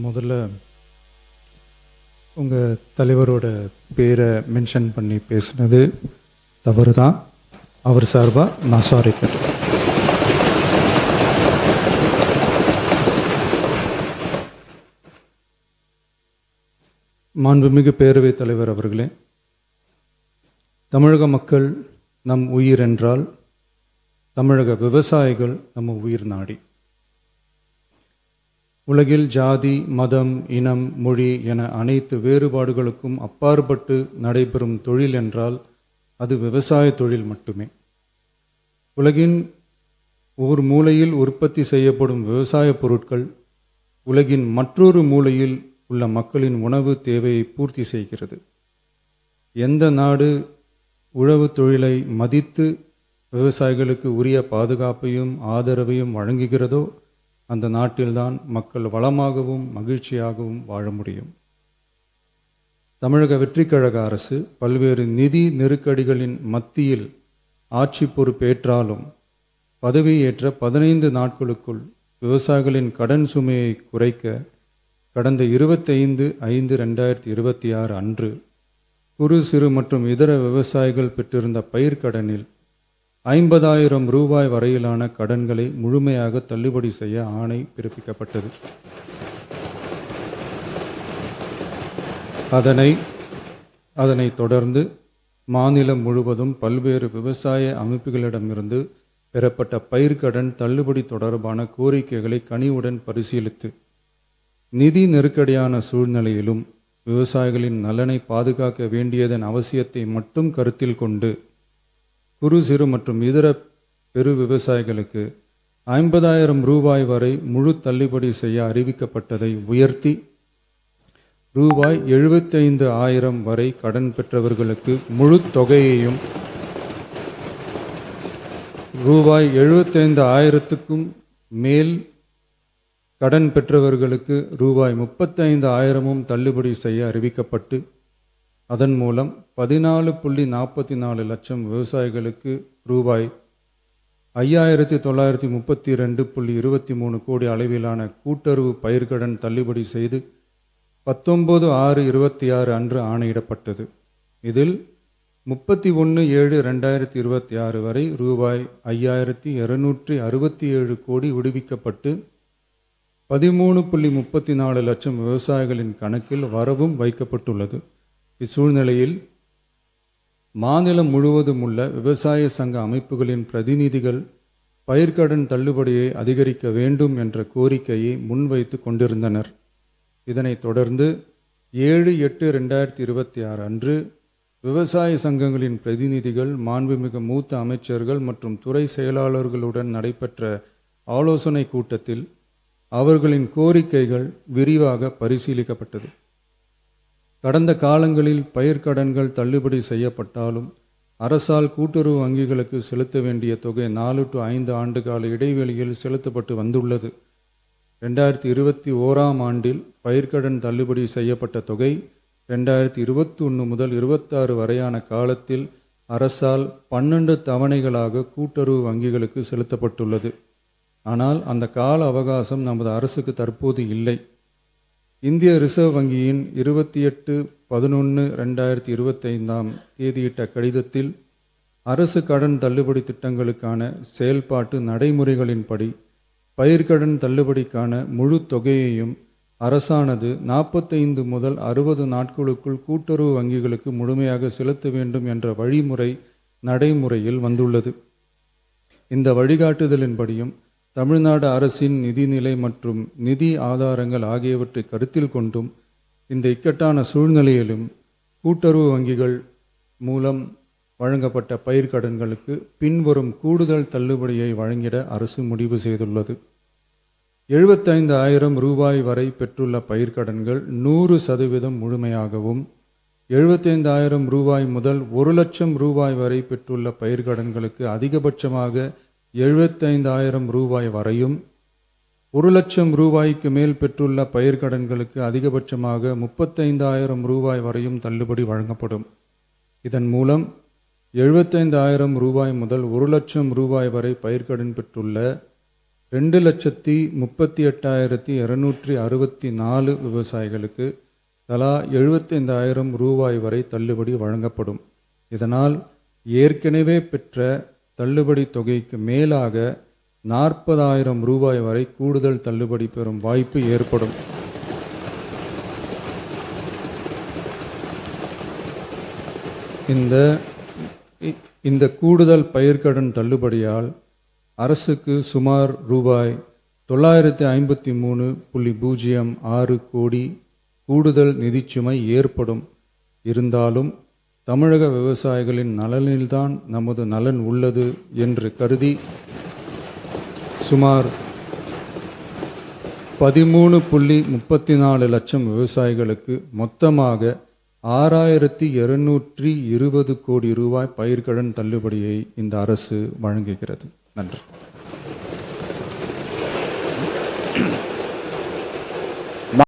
முதல்ல உங்கள் தலைவரோட பேரை மென்ஷன் பண்ணி பேசுனது தவறு தான். அவர் சார்பாக நான் சாரி கேட்டேன். மாண்புமிகு பேரவைத் தலைவர் அவர்களே, தமிழக மக்கள் நம் உயிர் என்றால் தமிழக விவசாயிகள் நம்ம உயிர் நாடி. உலகில் ஜாதி, மதம், இனம், மொழி என அனைத்து வேறுபாடுகளுக்கும் அப்பாற்பட்டு நடைபெறும் தொழில் என்றால் அது விவசாய தொழில் மட்டுமே. உலகின் ஒரு மூலையில் உற்பத்தி செய்யப்படும் விவசாய பொருட்கள் உலகின் மற்றொரு மூலையில் உள்ள மக்களின் உணவு தேவையை பூர்த்தி செய்கிறது. எந்த நாடு உழவு தொழிலை மதித்து விவசாயிகளுக்கு உரிய பாதுகாப்பையும் ஆதரவையும் வழங்குகிறதோ அந்த நாட்டில்தான் மக்கள் வளமாகவும் மகிழ்ச்சியாகவும் வாழ முடியும். தமிழக வெற்றிக் கழக அரசு பல்வேறு நிதி நெருக்கடிகளின் மத்தியில் ஆட்சி பொறுப்பேற்றாலும் பதவியேற்ற 15 நாட்களுக்குள் விவசாயிகளின் கடன் சுமையை குறைக்க கடந்த 25/5/2026 அன்று குறு சிறு மற்றும் இதர விவசாயிகள் பெற்றிருந்த பயிர்க்கடனில் 50,000 ரூபாய் வரையிலான கடன்களை முழுமையாக தள்ளுபடி செய்ய ஆணை பிறப்பிக்கப்பட்டது. அதனைத் தொடர்ந்து மாநிலம் முழுவதும் பல்வேறு விவசாய அமைப்புகளிடமிருந்து பெறப்பட்ட பயிர்க்கடன் தள்ளுபடி தொடர்பான கோரிக்கைகளை கனிவுடன் பரிசீலித்து நிதி நெருக்கடியான சூழ்நிலையிலும் விவசாயிகளின் நலனை பாதுகாக்க வேண்டியதன் அவசியத்தை மட்டும் கருத்தில் கொண்டு குறு சிறு மற்றும் இதர பெரு விவசாயிகளுக்கு 50,000 ரூபாய் வரை முழு தள்ளுபடி செய்ய அறிவிக்கப்பட்டதை உயர்த்தி ரூபாய் 75,000 வரை கடன் பெற்றவர்களுக்கு முழு தொகையையும் ரூபாய் 75,000க்கும் மேல் கடன் பெற்றவர்களுக்கு ரூபாய் 35,000 தள்ளுபடி செய்ய அறிவிக்கப்பட்டு அதன் மூலம் 14.44 லட்சம் விவசாயிகளுக்கு ரூபாய் 5,932.23 கோடி அளவிலான கூட்டுறவு பயிர்க்கடன் தள்ளுபடி செய்து 19/6/26 அன்று ஆணையிடப்பட்டது. இதில் 31/7/2026 வரை ரூபாய் 5,267 கோடி விடுவிக்கப்பட்டு 13.34 லட்சம் விவசாயிகளின் கணக்கில் வரவும் வைக்கப்பட்டுள்ளது. இச்சூழ்நிலையில் மாநிலம் முழுவதும் உள்ள விவசாய சங்க அமைப்புகளின் பிரதிநிதிகள் பயிர்க்கடன் தள்ளுபடியை அதிகரிக்க வேண்டும் என்ற கோரிக்கையை முன்வைத்து கொண்டிருந்தனர். இதனைத் தொடர்ந்து 7/8/2026 அன்று விவசாய சங்கங்களின் பிரதிநிதிகள் மாண்புமிகு மூத்த அமைச்சர்கள் மற்றும் துறை செயலாளர்களுடன் நடைபெற்ற ஆலோசனை கூட்டத்தில் அவர்களின் கோரிக்கைகள் விரிவாக பரிசீலிக்கப்பட்டது. கடந்த காலங்களில் பயிர்க்கடன்கள் தள்ளுபடி செய்யப்பட்டாலும் அரசால் கூட்டுறவு வங்கிகளுக்கு செலுத்த வேண்டிய தொகை 4 to 5 ஆண்டு கால இடைவெளியில் செலுத்தப்பட்டு வந்துள்ளது. 2021 ஆண்டில் பயிர்க்கடன் தள்ளுபடி செய்யப்பட்ட தொகை 2021 முதல் 26 வரையான காலத்தில் அரசால் 12 தவணைகளாக கூட்டுறவு வங்கிகளுக்கு செலுத்தப்பட்டுள்ளது. ஆனால் அந்த கால அவகாசம் நமது அரசுக்கு தற்போது இல்லை. இந்திய ரிசர்வ் வங்கியின் 28/11/2025 தேதியிட்ட கடிதத்தில் அரசு கடன் தள்ளுபடி திட்டங்களுக்கான செயல்பாட்டு நடைமுறைகளின்படி பயிர்க்கடன் தள்ளுபடிக்கான முழு தொகையையும் அரசானது 45 முதல் 60 நாட்களுக்குள் கூட்டுறவு வங்கிகளுக்கு முழுமையாக செலுத்த வேண்டும் என்ற வழிமுறை நடைமுறையில் வந்துள்ளது. இந்த வழிகாட்டுதலின்படியும் தமிழ்நாடு அரசின் நிதிநிலை மற்றும் நிதி ஆதாரங்கள் ஆகியவற்றை கருத்தில் கொண்டும் இந்த இக்கட்டான சூழ்நிலையிலும் கூட்டுறவு வங்கிகள் மூலம் வழங்கப்பட்ட பயிர்க்கடன்களுக்கு பின்வரும் கூடுதல் தள்ளுபடியை வழங்கிட அரசு முடிவு செய்துள்ளது. 75,000 ரூபாய் வரை பெற்றுள்ள பயிர்க்கடன்கள் 100% முழுமையாகவும், 75,000 ரூபாய் முதல் 1 லட்சம் ரூபாய் வரை பெற்றுள்ள பயிர்க்கடன்களுக்கு அதிகபட்சமாக 75,000 ரூபாய் வரையும், 1 லட்சம் ரூபாய்க்கு மேல் பெற்றுள்ள பயிர்க்கடன்களுக்கு அதிகபட்சமாக 35,000 ரூபாய் வரையும் தள்ளுபடி வழங்கப்படும். இதன் மூலம் 75,000 ரூபாய் முதல் 1 லட்சம் ரூபாய் வரை பயிர்க்கடன் பெற்றுள்ள 2,38,264 விவசாயிகளுக்கு தலா 75,000 ரூபாய் வரை தள்ளுபடி வழங்கப்படும். இதனால் ஏற்கனவே பெற்ற தள்ளுபடி தொகைக்கு மேலாக 40,000 ரூபாய் வரை கூடுதல் தள்ளுபடி பெறும் வாய்ப்பு ஏற்படும். இந்த கூடுதல் பயிர்க்கடன் தள்ளுபடியால் அரசுக்கு சுமார் ரூபாய் 953.06 கோடி கூடுதல் நிதிச்சுமை ஏற்படும். இருந்தாலும் தமிழக விவசாயிகளின் நலனில்தான் நமது நலன் உள்ளது என்று கருதி சுமார் 13.34 லட்சம் விவசாயிகளுக்கு மொத்தமாக 6,220 கோடி ரூபாய் பயிர்க்கடன் தள்ளுபடியை இந்த அரசு வழங்குகிறது. நன்றி.